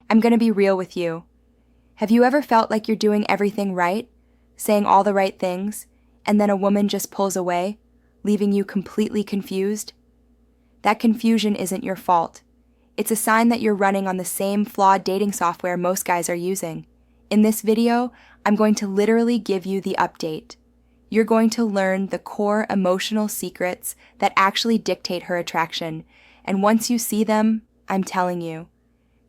I'm gonna be real with you. Have you ever felt like you're doing everything right, saying all the right things, and then a woman just pulls away, leaving you completely confused? That confusion isn't your fault. It's a sign that you're running on the same flawed dating software most guys are using. In this video, I'm going to literally give you the update. You're going to learn the core emotional secrets that actually dictate her attraction, and once you see them, I'm telling you,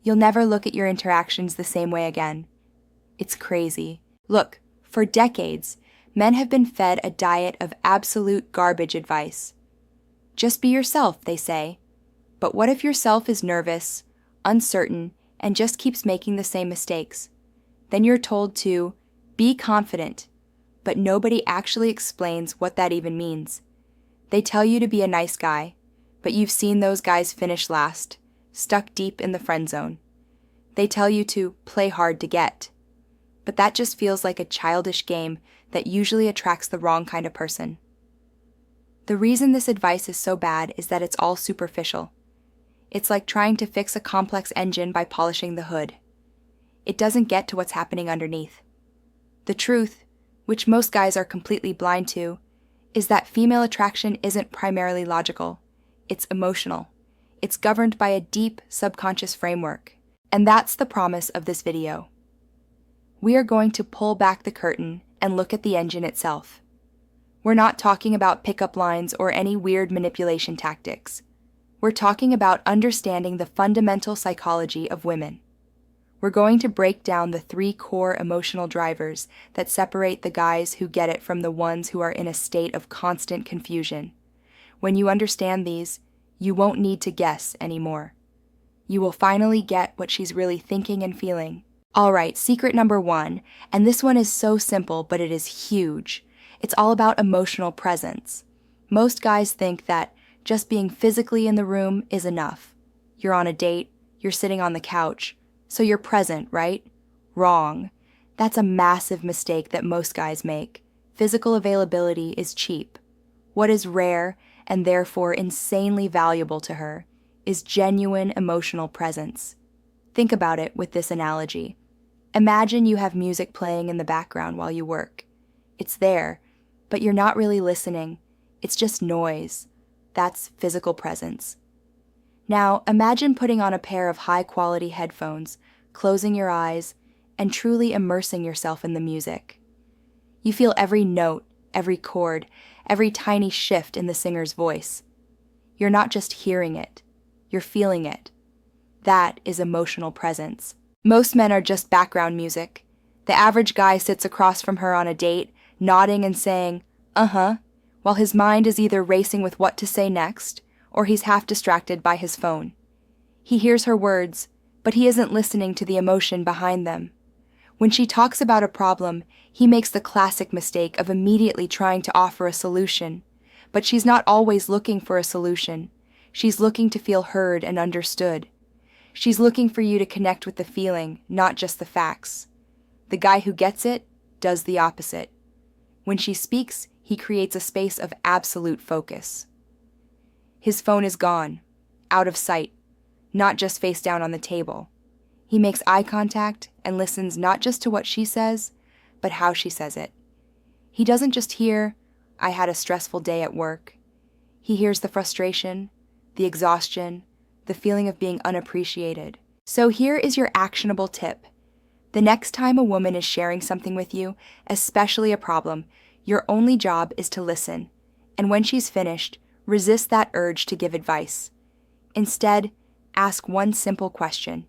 you'll never look at your interactions the same way again. It's crazy. Look, for decades, men have been fed a diet of absolute garbage advice. Just be yourself, they say. But what if yourself is nervous, uncertain, and just keeps making the same mistakes? Then you're told to be confident, but nobody actually explains what that even means. They tell you to be a nice guy, but you've seen those guys finish last, stuck deep in the friend zone. They tell you to play hard to get, but that just feels like a childish game that usually attracts the wrong kind of person. The reason this advice is so bad is that it's all superficial. It's like trying to fix a complex engine by polishing the hood. It doesn't get to what's happening underneath. The truth, which most guys are completely blind to, is that female attraction isn't primarily logical. It's emotional. It's governed by a deep subconscious framework. And that's the promise of this video. We are going to pull back the curtain and look at the engine itself. We're not talking about pickup lines or any weird manipulation tactics. We're talking about understanding the fundamental psychology of women. We're going to break down the 3 core emotional drivers that separate the guys who get it from the ones who are in a state of constant confusion. When you understand these, you won't need to guess anymore. You will finally get what she's really thinking and feeling. All right, secret number 1, and this one is so simple, but it is huge. It's all about emotional presence. Most guys think that just being physically in the room is enough. You're on a date, you're sitting on the couch, so you're present, right? Wrong. That's a massive mistake that most guys make. Physical availability is cheap. What is rare, and therefore insanely valuable to her, is genuine emotional presence. Think about it with this analogy. Imagine you have music playing in the background while you work. It's there, but you're not really listening. It's just noise. That's physical presence. Now, imagine putting on a pair of high-quality headphones, closing your eyes, and truly immersing yourself in the music. You feel every note, every chord, every tiny shift in the singer's voice. You're not just hearing it, you're feeling it. That is emotional presence. Most men are just background music. The average guy sits across from her on a date, nodding and saying, "Uh-huh," while his mind is either racing with what to say next, or he's half distracted by his phone. He hears her words, but he isn't listening to the emotion behind them. When she talks about a problem, he makes the classic mistake of immediately trying to offer a solution. But she's not always looking for a solution. She's looking to feel heard and understood. She's looking for you to connect with the feeling, not just the facts. The guy who gets it does the opposite. When she speaks, he creates a space of absolute focus. His phone is gone, out of sight, not just face down on the table. He makes eye contact and listens not just to what she says, but how she says it. He doesn't just hear, "I had a stressful day at work." He hears the frustration, the exhaustion, the feeling of being unappreciated. So here is your actionable tip. The next time a woman is sharing something with you, especially a problem, your only job is to listen. And when she's finished, resist that urge to give advice. Instead, ask one simple question.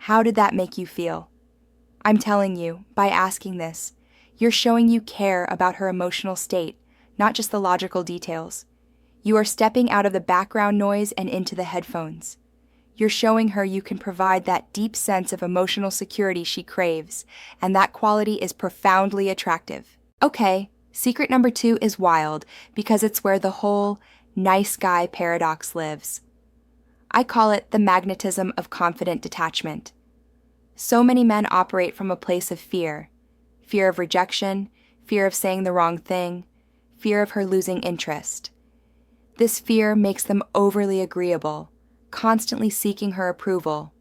How did that make you feel? I'm telling you, by asking this, you're showing you care about her emotional state, not just the logical details. You are stepping out of the background noise and into the headphones. You're showing her you can provide that deep sense of emotional security she craves, and that quality is profoundly attractive. Okay, secret number 2 is wild because it's where the whole nice guy paradox lives. I call it the magnetism of confident detachment. So many men operate from a place of fear. Fear of rejection, fear of saying the wrong thing, fear of her losing interest. This fear makes them overly agreeable, constantly seeking her approval.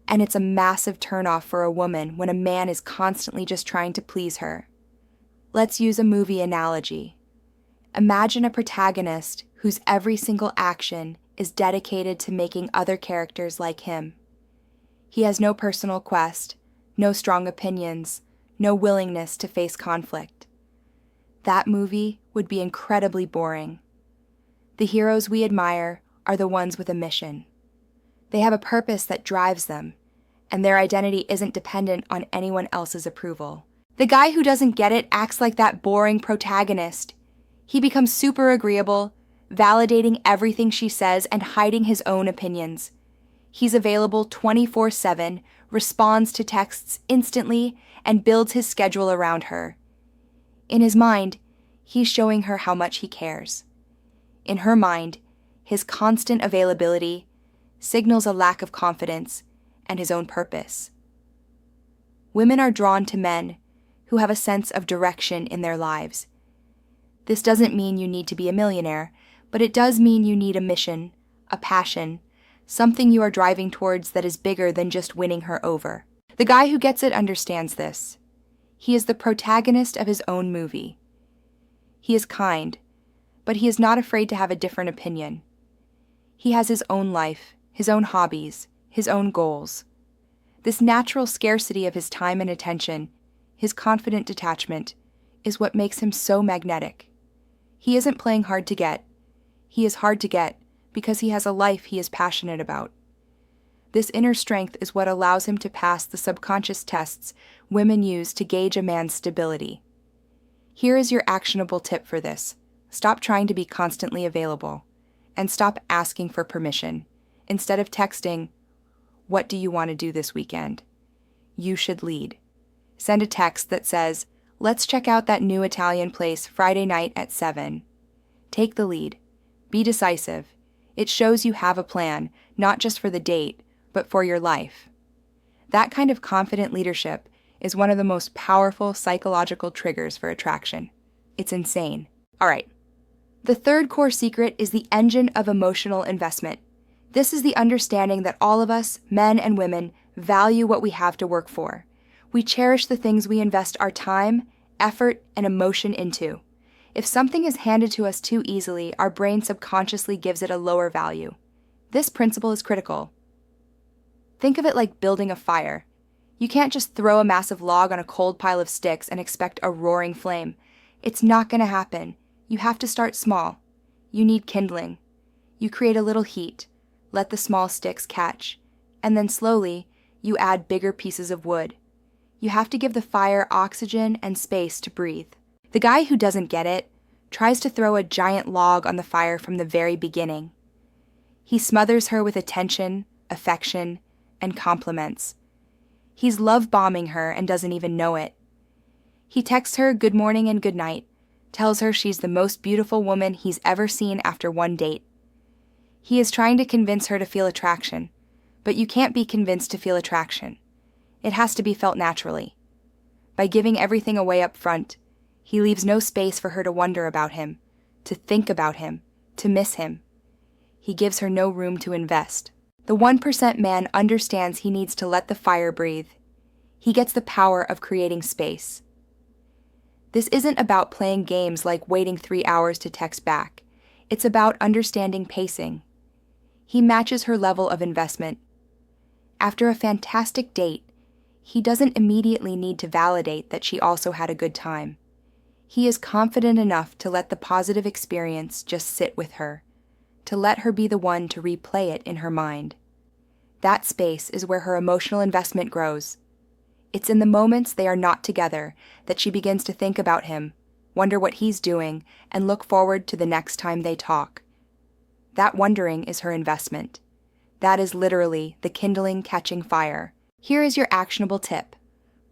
And it's a massive turnoff for a woman when a man is constantly just trying to please her. Let's use a movie analogy. Imagine a protagonist whose every single action is dedicated to making other characters like him. He has no personal quest, no strong opinions, no willingness to face conflict. That movie would be incredibly boring. The heroes we admire are the ones with a mission. They have a purpose that drives them, and their identity isn't dependent on anyone else's approval. The guy who doesn't get it acts like that boring protagonist. He becomes super agreeable, validating everything she says and hiding his own opinions. He's available 24/7, responds to texts instantly, and builds his schedule around her. In his mind, he's showing her how much he cares. In her mind, his constant availability signals a lack of confidence and his own purpose. Women are drawn to men who have a sense of direction in their lives. This doesn't mean you need to be a millionaire, but it does mean you need a mission, a passion, something you are driving towards that is bigger than just winning her over. The guy who gets it understands this. He is the protagonist of his own movie. He is kind, but he is not afraid to have a different opinion. He has his own life, his own hobbies, his own goals. This natural scarcity of his time and attention, his confident detachment, is what makes him so magnetic. He isn't playing hard to get. He is hard to get because he has a life he is passionate about. This inner strength is what allows him to pass the subconscious tests women use to gauge a man's stability. Here is your actionable tip for this. Stop trying to be constantly available, and stop asking for permission. Instead of texting, "What do you want to do this weekend?" You should lead. Send a text that says, "Let's check out that new Italian place Friday night at 7. Take the lead. Be decisive. It shows you have a plan, not just for the date, but for your life. That kind of confident leadership is one of the most powerful psychological triggers for attraction. It's insane. All right. The third core secret is the engine of emotional investment. This is the understanding that all of us, men and women, value what we have to work for. We cherish the things we invest our time, effort, and emotion into. If something is handed to us too easily, our brain subconsciously gives it a lower value. This principle is critical. Think of it like building a fire. You can't just throw a massive log on a cold pile of sticks and expect a roaring flame. It's not going to happen. You have to start small. You need kindling. You create a little heat, let the small sticks catch, and then slowly, you add bigger pieces of wood. You have to give the fire oxygen and space to breathe. The guy who doesn't get it tries to throw a giant log on the fire from the very beginning. He smothers her with attention, affection, and compliments. He's love-bombing her and doesn't even know it. He texts her good morning and good night, tells her she's the most beautiful woman he's ever seen after one date. He is trying to convince her to feel attraction, but you can't be convinced to feel attraction. It has to be felt naturally. By giving everything away up front, he leaves no space for her to wonder about him, to think about him, to miss him. He gives her no room to invest. The 1% man understands he needs to let the fire breathe. He gets the power of creating space. This isn't about playing games like waiting 3 hours to text back. It's about understanding pacing. He matches her level of investment. After a fantastic date, he doesn't immediately need to validate that she also had a good time. He is confident enough to let the positive experience just sit with her, to let her be the one to replay it in her mind. That space is where her emotional investment grows. It's in the moments they are not together that she begins to think about him, wonder what he's doing, and look forward to the next time they talk. That wondering is her investment. That is literally the kindling catching fire. Here is your actionable tip.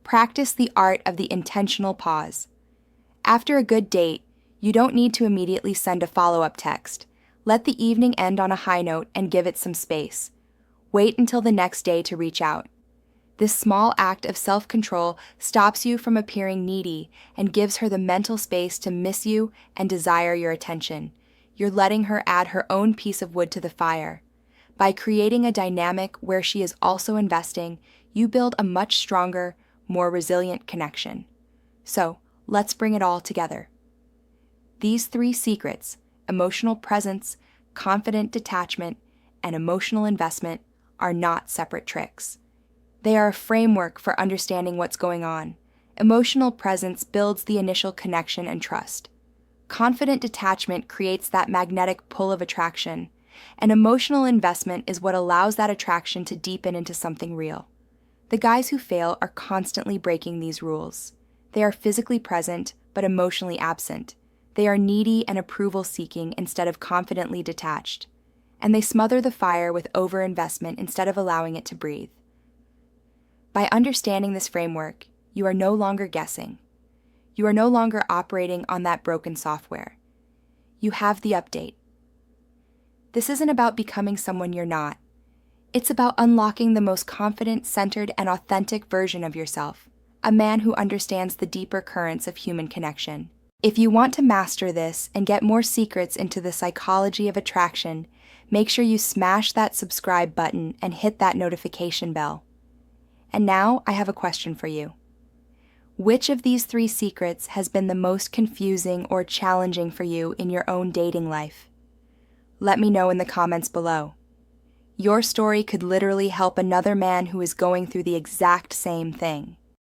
Practice the art of the intentional pause. After a good date, you don't need to immediately send a follow-up text. Let the evening end on a high note and give it some space. Wait until the next day to reach out. This small act of self-control stops you from appearing needy and gives her the mental space to miss you and desire your attention. You're letting her add her own piece of wood to the fire. By creating a dynamic where she is also investing, you build a much stronger, more resilient connection. So, let's bring it all together. These 3 secrets, emotional presence, confident detachment, and emotional investment, are not separate tricks. They are a framework for understanding what's going on. Emotional presence builds the initial connection and trust. Confident detachment creates that magnetic pull of attraction, and emotional investment is what allows that attraction to deepen into something real. The guys who fail are constantly breaking these rules. They are physically present, but emotionally absent. They are needy and approval-seeking instead of confidently detached. And they smother the fire with overinvestment instead of allowing it to breathe. By understanding this framework, you are no longer guessing. You are no longer operating on that broken software. You have the update. This isn't about becoming someone you're not. It's about unlocking the most confident, centered, and authentic version of yourself, a man who understands the deeper currents of human connection. If you want to master this and get more secrets into the psychology of attraction, make sure you smash that subscribe button and hit that notification bell. And now I have a question for you. Which of these 3 secrets has been the most confusing or challenging for you in your own dating life? Let me know in the comments below. Your story could literally help another man who is going through the exact same thing.